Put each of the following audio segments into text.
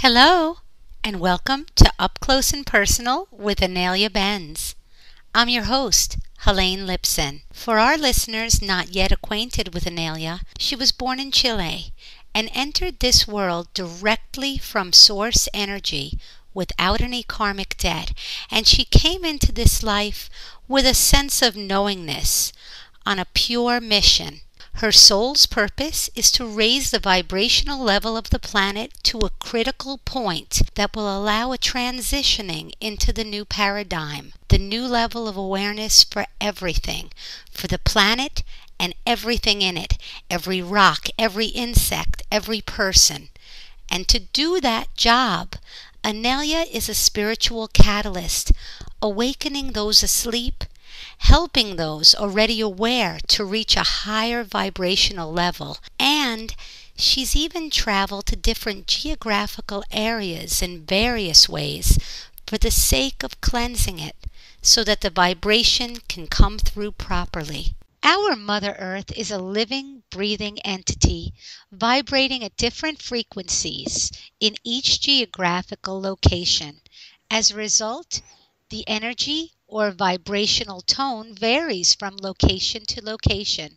Hello, and welcome to Up Close and Personal with Inelia Benz. I'm your host, Helene Lipson. For our listeners not yet acquainted with Inelia, she was born in Chile and entered this world directly from source energy without any karmic debt, and she came into this life with a sense of knowingness on a pure mission. Her soul's purpose is to raise the vibrational level of the planet to a critical point that will allow a transitioning into the new paradigm, the new level of awareness for everything, for the planet and everything in it, every rock, every insect, every person. And to do that job, Inelia is a spiritual catalyst, awakening those asleep, helping those already aware to reach a higher vibrational level. And she's even traveled to different geographical areas in various ways for the sake of cleansing it so that the vibration can come through properly. Our Mother Earth is a living, breathing entity vibrating at different frequencies in each geographical location. As a result, the energy or vibrational tone varies from location to location,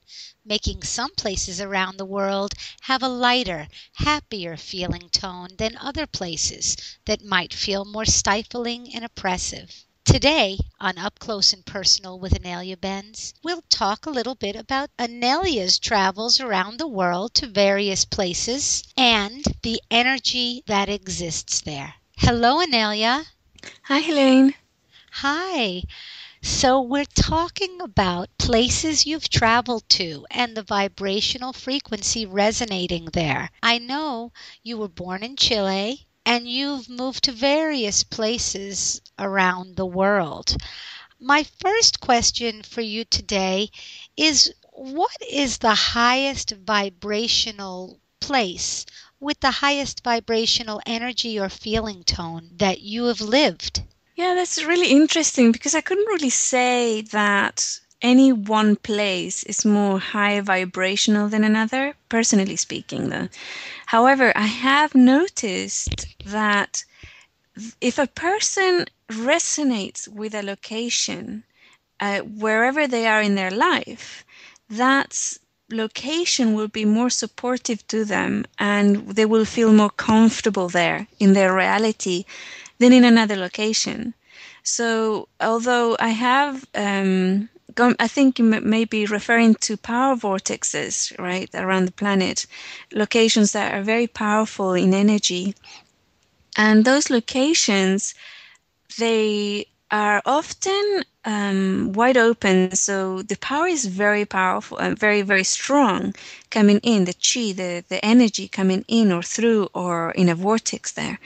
making some places around the world have a lighter, happier feeling tone than other places that might feel more stifling and oppressive. Today, on Up Close and Personal with Inelia Benz, we'll talk a little bit about Inelia's travels around the world to various places and the energy that exists there. Hello, Inelia. Hi, Helene. Hi. So we're talking about places you've traveled to and the vibrational frequency resonating there. I know you were born in Chile and you've moved to various places around the world. My first question for you today is, what is the highest vibrational place with the highest vibrational energy or feeling tone that you have lived? Yeah, that's really interesting because I couldn't really say that any one place is more high vibrational than another, personally speaking, though. However, I have noticed that if a person resonates with a location, wherever they are in their life, that location will be more supportive to them and they will feel more comfortable there in their reality than in another location. So, although I have I think you may be referring to power vortexes, right, around the planet, locations that are very powerful in energy. And those locations, they are often wide open, so the power is very powerful and very, very strong coming in, the chi, the energy coming in or through or in a vortex there.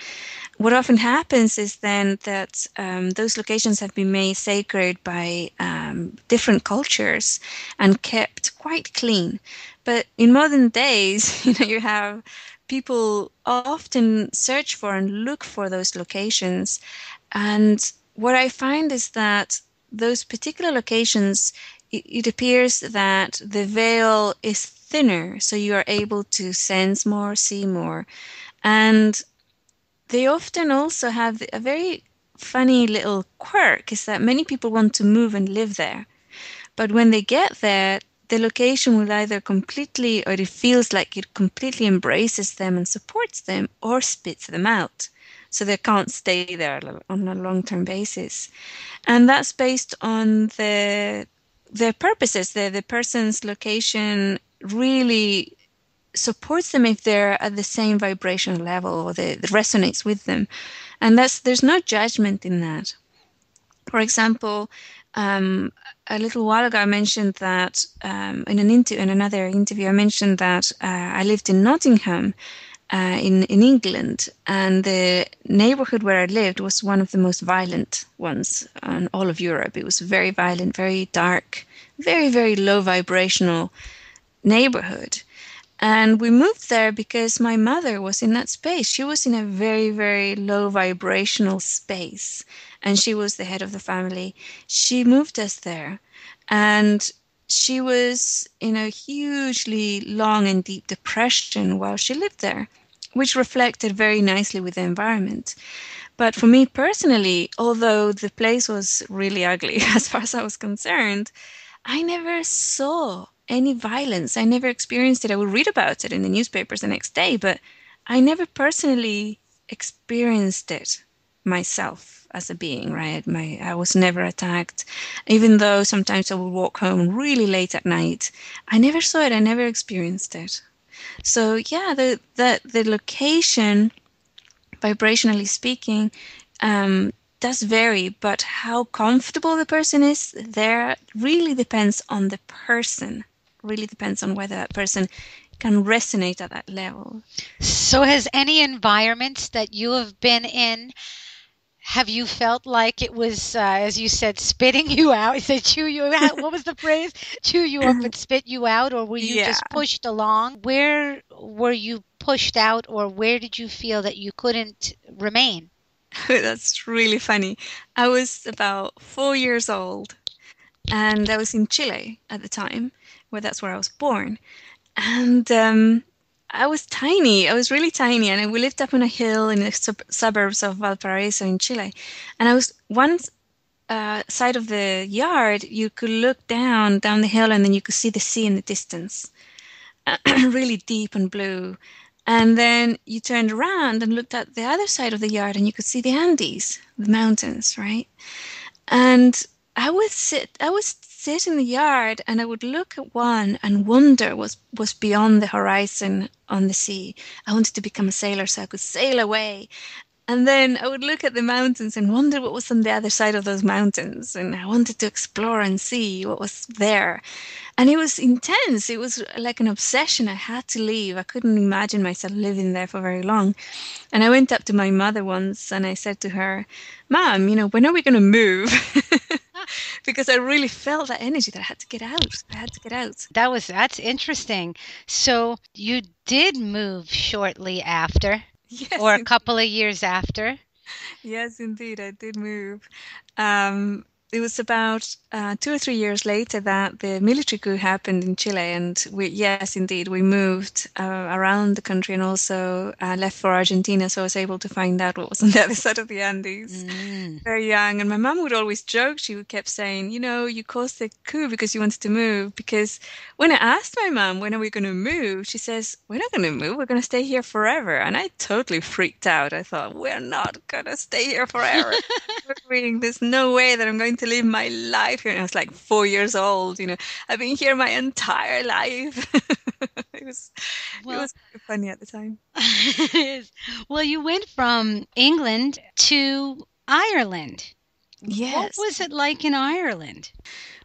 What often happens is then that those locations have been made sacred by different cultures and kept quite clean. But in modern days, you have people often search for and look for those locations. And what I find is that those particular locations, it appears that the veil is thinner, so you are able to sense more, see more. And they often also have a very funny little quirk is that many people want to move and live there. But when they get there, the location will either completely, or it feels like it completely embraces them and supports them, or spits them out. So they can't stay there on a long-term basis. And that's based on their purposes. The person's location really supports them if they're at the same vibrational level or that resonates with them. And there's no judgment in that. For example, a little while ago, I mentioned that in another interview, I mentioned that I lived in Nottingham, in England, and the neighborhood where I lived was one of the most violent ones in all of Europe. It was very violent, very dark, very, very low vibrational neighborhood. And we moved there because my mother was in that space. She was in a very, very low vibrational space, and she was the head of the family. She moved us there, and she was in a hugely long and deep depression while she lived there. which reflected very nicely with the environment. But for me personally, although the place was really ugly as far as I was concerned, I never saw any violence. I never experienced it. I would read about it in the newspapers the next day, but I never personally experienced it myself as a being, right? I was never attacked. Even though sometimes I would walk home really late at night, I never saw it. I never experienced it. So yeah, the location, vibrationally speaking, does vary, but how comfortable the person is there really depends on the person. Really depends on whether that person can resonate at that level. So, has any environments that you have been in, have you felt like it was, as you said, spitting you out? Is it chew you out? What was the phrase? Chew you up and spit you out, or were you Yeah, just pushed along? Where were you pushed out, or where did you feel that you couldn't remain? that's really funny. I was about 4 years old and I was in Chile at the time, where that's where I was born. And I was tiny. I was really tiny, and we lived up on a hill in the suburbs of Valparaiso in Chile. And I was one side of the yard. You could look down the hill, and then you could see the sea in the distance, really deep and blue. And then you turned around and looked at the other side of the yard, and you could see the Andes, the mountains, right? And I would sit in the yard and I would look at one and wonder was beyond the horizon on the sea. I wanted to become a sailor so I could sail away. And then I would look at the mountains and wonder what was on the other side of those mountains. And I wanted to explore and see what was there. And it was intense. It was like an obsession. I had to leave. I couldn't imagine myself living there for very long. And I went up to my mother once and I said to her, Mom, when are we going to move? Because I really felt that energy that I had to get out. I had to get out. That's interesting. So you did move shortly after, or Yes, a couple of years after. yes, indeed, I did move. It was about 2 or 3 years later that the military coup happened in Chile, and yes, indeed, we moved around the country and also left for Argentina, so I was able to find out what was on the other side of the Andes. Mm. Very young, and my mum would always joke. She would kept saying, you caused the coup because you wanted to move. Because when I asked my mum, when are we going to move? She says, we're not going to move. We're going to stay here forever. And I totally freaked out. I thought, we're not going to stay here forever. There's no way that I'm going to live my life here. And I was like 4 years old. I've been here my entire life. It was, it Well, was funny at the time. yes. Well, you went from England to Ireland. What Yes. was it like in Ireland?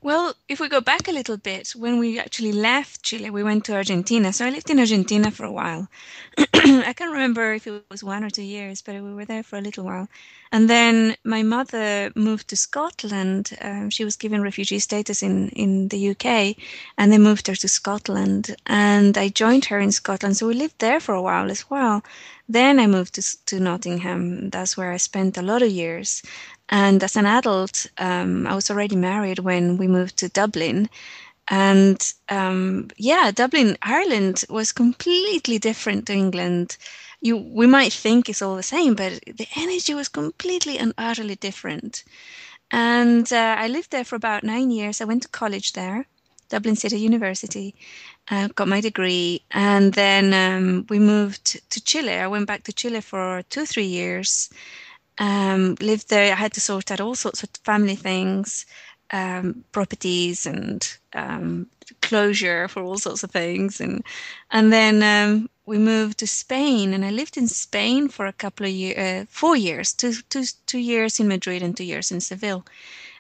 Well, if we go back a little bit, when we actually left Chile, we went to Argentina. So I lived in Argentina for a while. I can't remember if it was 1 or 2 years, but we were there for a little while. And then my mother moved to Scotland. She was given refugee status in the UK, and they moved her to Scotland. And I joined her in Scotland. So we lived there for a while as well. Then I moved to Nottingham. That's where I spent a lot of years. And as an adult, I was already married when we moved to Dublin. And yeah, Dublin, Ireland was completely different to England. We might think it's all the same, but the energy was completely and utterly different. And I lived there for about 9 years. I went to college there, Dublin City University, got my degree, and then we moved to Chile. I went back to Chile for 2, 3 years, lived there. I had to sort out all sorts of family things, properties and closure for all sorts of things, and then we moved to Spain, and I lived in Spain for a couple of years, 4 years, 2 years in Madrid and 2 years in Seville.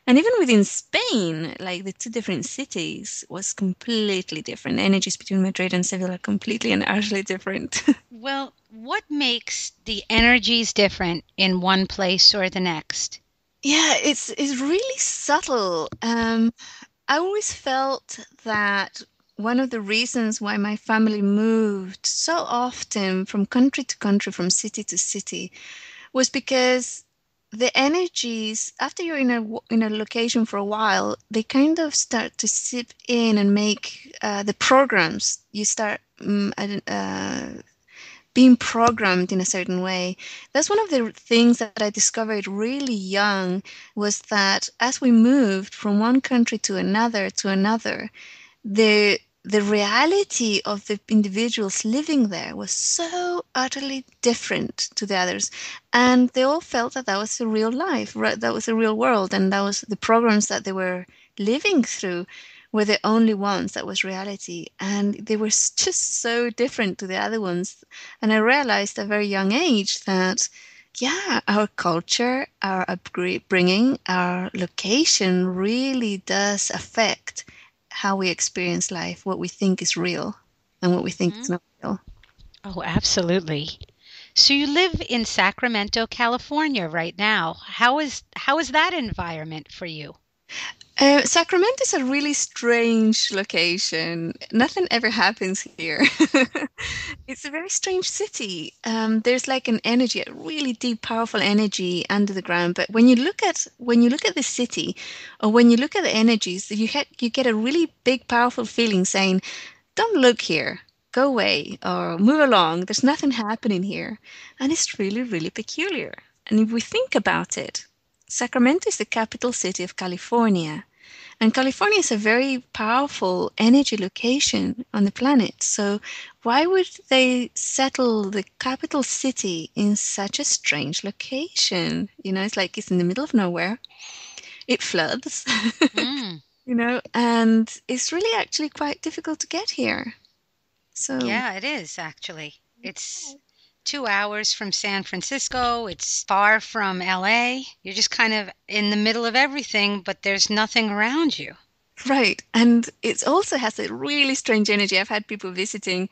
And even within Spain, like the two different cities was completely different. The energies between Madrid and Seville are completely and utterly different. Well, what makes the energies different in one place or the next? Yeah, it's really subtle. I always felt that one of the reasons why my family moved so often from country to country, from city to city, was because the energies, after you're in a location for a while, they kind of start to seep in and make the programs. You start being programmed in a certain way. That's one of the things that I discovered really young, was that as we moved from one country to another, the reality of the individuals living there was so utterly different to the others, and they all felt that that was the real life, right? That was the real world, and that was the programs that they were living through were the only ones that was reality, and they were just so different to the other ones. And I realized at a very young age that, yeah, our culture, our upbringing, our location really does affect how we experience life, what we think is real and what we think is Hmm. not real. Oh, absolutely. So you live in Sacramento, California right now. How is that environment for you? Sacramento is a really strange location. Nothing ever happens here. It's a very strange city. There's like an energy, a really deep, powerful energy under the ground. But when you look at the city, or when you look at the energies, you get a really big, powerful feeling saying, "Don't look here. Go away or move along. There's nothing happening here." And it's really, really peculiar. And if we think about it, Sacramento is the capital city of California. And California is a very powerful energy location on the planet. So why would they settle the capital city in such a strange location? It's like it's in the middle of nowhere. It floods, Mm, and it's really actually quite difficult to get here. So, yeah, it is actually. It's 2 hours from San Francisco. It's far from LA. You're just kind of in the middle of everything, but there's nothing around you. right. And it also has a really strange energy. I've had people visiting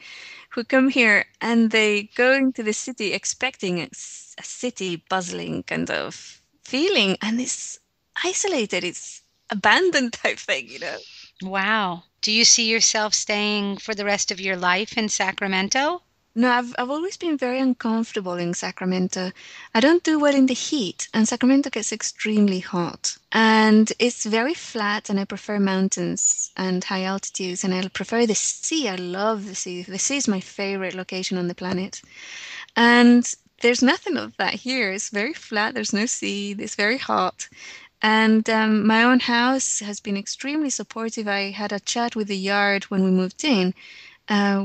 who come here and they go into the city expecting a city bustling kind of feeling, and it's isolated, it's abandoned type thing. Wow. Do you see yourself staying for the rest of your life in Sacramento? No, I've always been very uncomfortable in Sacramento. I don't do well in the heat, and Sacramento gets extremely hot. And it's very flat, and I prefer mountains and high altitudes, and I prefer the sea. I love the sea. The sea is my favorite location on the planet. And there's nothing of that here. It's very flat, there's no sea, it's very hot. And my own house has been extremely supportive. I had a chat with the yard when we moved in,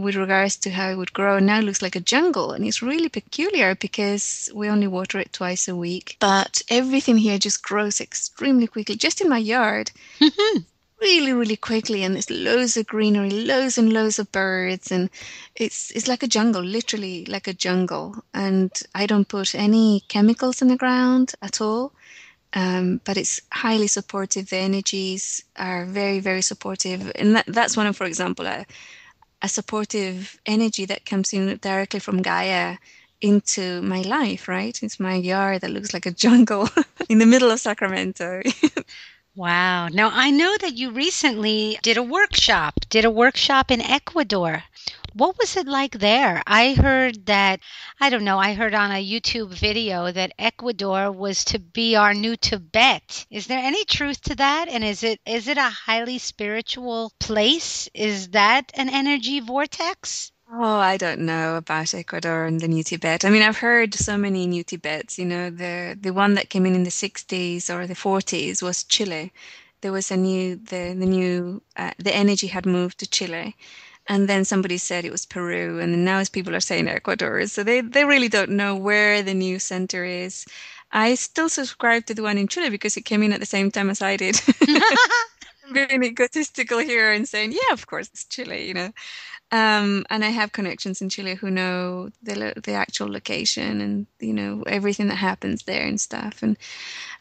with regards to how it would grow. Now it looks like a jungle, and it's really peculiar because we only water it twice a week. But everything here just grows extremely quickly, just in my yard, really, really quickly. And there's loads of greenery, loads and loads of birds, and it's like a jungle, literally like a jungle. And I don't put any chemicals in the ground at all. But it's highly supportive. The energies are very, very supportive, and that's one of, for example, a supportive energy that comes in directly from Gaia into my life, right? It's my yard that looks like a jungle in the middle of Sacramento. Wow. Now, I know that you recently did a workshop in Ecuador. What was it like there? I heard that, I don't know, I heard on a YouTube video that Ecuador was to be our new Tibet. Is there any truth to that? And is it a highly spiritual place? Is that an energy vortex? Oh, I don't know about Ecuador and the New Tibet. I mean, I've heard so many New Tibets. The one that came in the 60s or the 40s was Chile. There was the energy had moved to Chile. And then somebody said it was Peru, and now as people are saying Ecuador. So they really don't know where the new center is. I still subscribe to the one in Chile because it came in at the same time as I did. Being egotistical here and saying, yeah, of course, it's Chile. And I have connections in Chile who know the actual location and everything that happens there and stuff.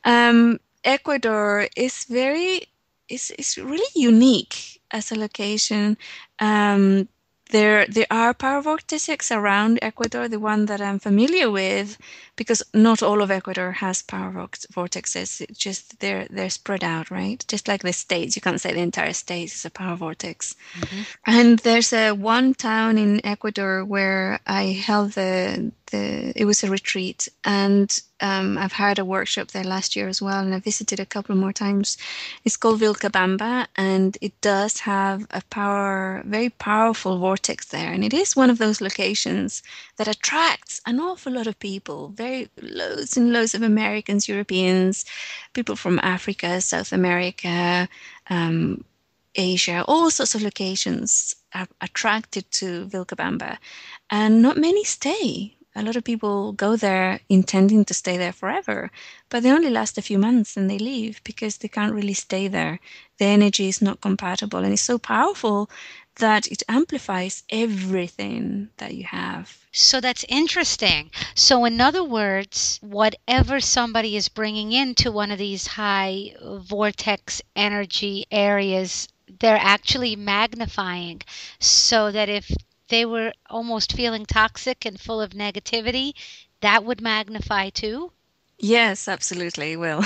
And Ecuador is really unique as a location. Um, there are power vortices around Ecuador, the one that I'm familiar with, because not all of Ecuador has power vortexes. It's just they're spread out, right? Just like the states, you can't say the entire state is a power vortex. Hmm. And there's one town in Ecuador where I held it was a retreat, and I've had a workshop there last year as well, and I visited a couple more times. It's called Vilcabamba, and it does have very powerful vortex there, and it is one of those locations that attracts an awful lot of people, very loads and loads of Americans, Europeans, people from Africa, South America, um, Asia, all sorts of locations are attracted to Vilcabamba, and not many stay. A lot of people go there intending to stay there forever, but they only last a few months and they leave because they can't really stay there. The energy is not compatible, and it's so powerful that it amplifies everything that you have. So that's interesting. So, in other words, whatever somebody is bringing into one of these high vortex energy areas, they're actually magnifying, so that if they were almost feeling toxic and full of negativity, that would magnify too. Yes, absolutely, will.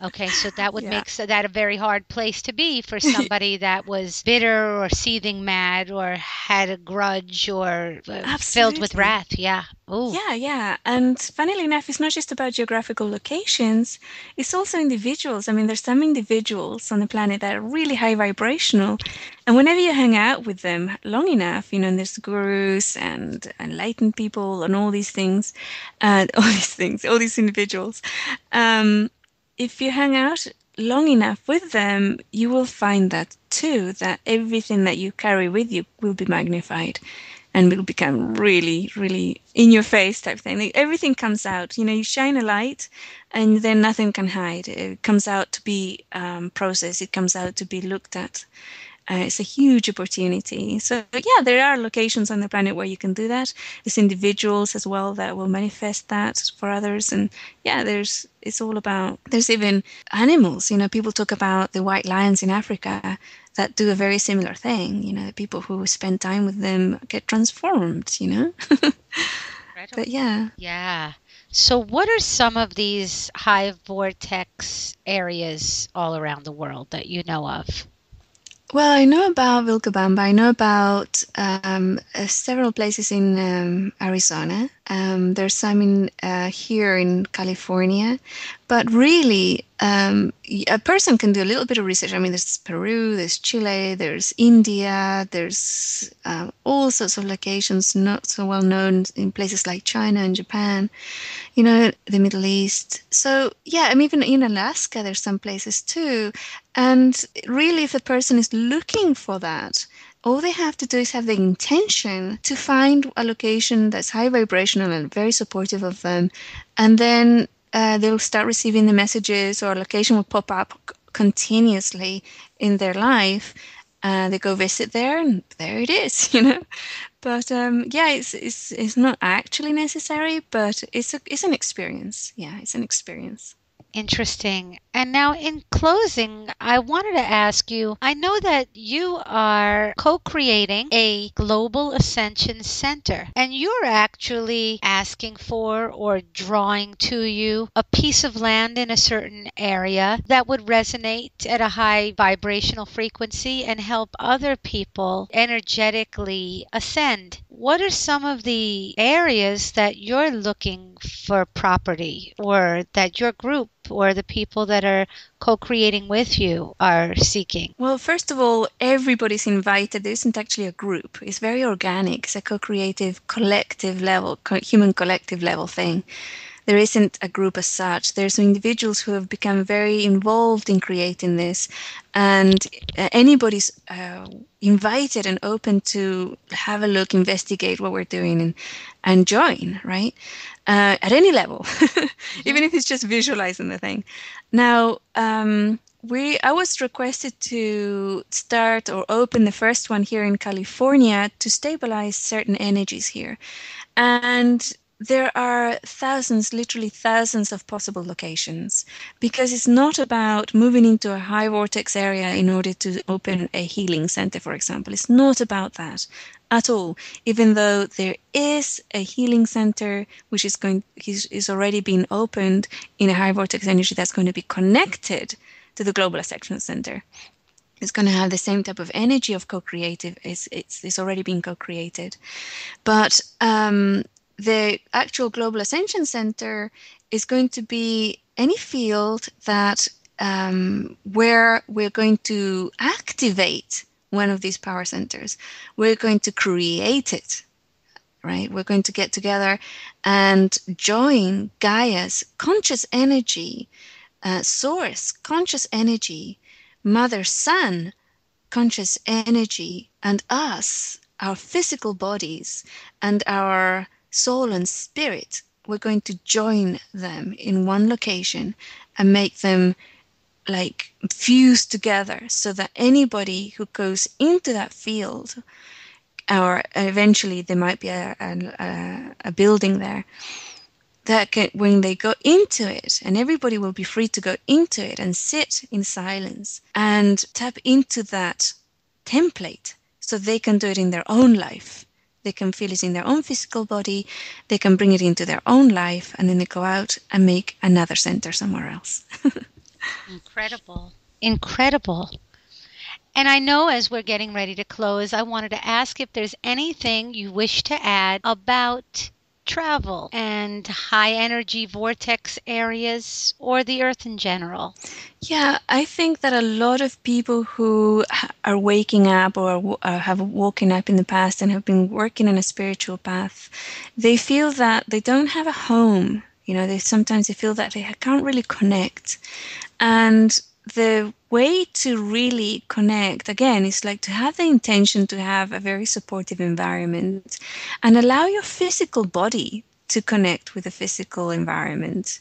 Okay, so that would Yeah. make that a very hard place to be for somebody that was bitter or seething mad or had a grudge or filled with Absolutely. wrath. Yeah. Oh, Yeah, yeah. And funnily enough, it's not just about geographical locations, it's also individuals. I mean, there's some individuals on the planet that are really high vibrational. And whenever you hang out with them long enough, and there's gurus and enlightened people and all these things, and all these individuals, um, if you hang out long enough with them, you will find that too, that everything that you carry with you will be magnified and will become really, really in your face type thing. Like, everything comes out. You shine a light, and then nothing can hide. It comes out to be processed. It comes out to be looked at. It's a huge opportunity. So yeah, there are locations on the planet where you can do that. There's individuals as well that will manifest that for others, and yeah, it's all about. There's even animals. People talk about the white lions in Africa that do a very similar thing. The people who spend time with them get transformed. incredible. But yeah. Yeah. So, what are some of these high vortex areas all around the world that you know of? Well, I know about Vilcabamba. I know about several places in Arizona. There's some here in California, but really, a person can do a little bit of research. I mean, there's Peru, there's Chile, there's India, there's all sorts of locations not so well known in places like China and Japan, the Middle East. So, yeah, I mean, even in Alaska, there's some places too. And really, if the person is looking for that, all they have to do is have the intention to find a location that's high vibrational and very supportive of them. And then they'll start receiving the messages, or a location will pop up continuously in their life. They go visit there, and there it is. But yeah, it's not actually necessary, but it's an experience. Yeah, it's an experience. Interesting. And now, in closing, I wanted to ask you, I know that you are co creating a global ascension center, and you're actually asking for or drawing to you a piece of land in a certain area that would resonate at a high vibrational frequency and help other people energetically ascend. What are some of the areas that you're looking for property, or that your group or the people that are co-creating with you are seeking? Well, first of all, everybody's invited. There isn't actually a group. It's very organic. It's a co-creative, collective level, human collective level thing. There isn't a group as such. There's some individuals who have become very involved in creating this, and anybody's invited and open to have a look, investigate what we're doing, and join, right? At any level, Hmm. even if it's just visualizing the thing. Now, I was requested to start or open the first one here in California to stabilize certain energies here. And there are thousands, literally thousands of possible locations, because it's not about moving into a high vortex area in order to open a healing center, for example. It's not about that at all, even though there is a healing center which is already being opened in a high vortex energy that's going to be connected to the global ascension center. It's going to have the same type of energy of co-creative. It's already been co-created, but the actual Global Ascension Center is going to be any field that where we're going to activate one of these power centers. We're going to create it, right? We're going to get together and join Gaia's conscious energy, source, conscious energy, mother, sun, conscious energy, and us, our physical bodies, and our soul and spirit. We're going to join them in one location and make them like fuse together so that anybody who goes into that field, or eventually there might be a building there, that can, when they go into it, and everybody will be free to go into it and sit in silence and tap into that template so they can do it in their own life. They can feel it in their own physical body, they can bring it into their own life, and then they go out and make another center somewhere else. Incredible. Incredible. And I know as we're getting ready to close, I wanted to ask if there's anything you wish to add about travel and high energy vortex areas or the earth in general. Yeah, I think that a lot of people who are waking up or have woken up in the past and have been working on a spiritual path, they feel that they don't have a home. You know, they sometimes they feel that they can't really connect. And the way to really connect, again, is like to have the intention to have a very supportive environment and allow your physical body to connect with the physical environment.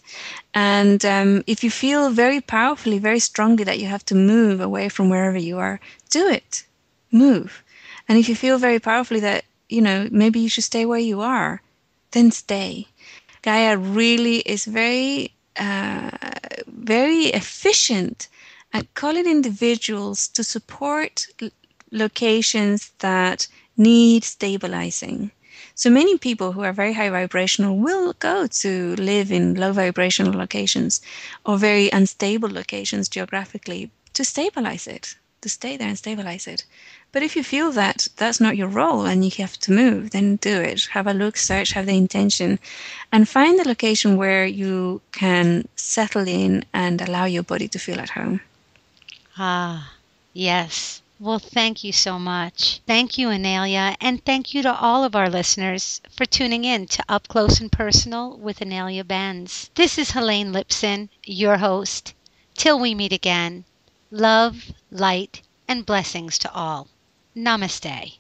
And if you feel very powerfully, very strongly that you have to move away from wherever you are, do it. Move. And if you feel very powerfully that, you know, maybe you should stay where you are, then stay. Gaia really is very efficient at calling individuals to support locations that need stabilizing. So many people who are very high vibrational will go to live in low vibrational locations or very unstable locations geographically to stabilize it, to stay there and stabilize it. But if you feel that that's not your role and you have to move, then do it. Have a look, search, have the intention, and find the location where you can settle in and allow your body to feel at home. Ah, yes. Well, thank you so much. Thank you, Inelia, and thank you to all of our listeners for tuning in to Up Close and Personal with Inelia Benz. This is Helene Lipson, your host. Till we meet again, love, light, and blessings to all. Namaste.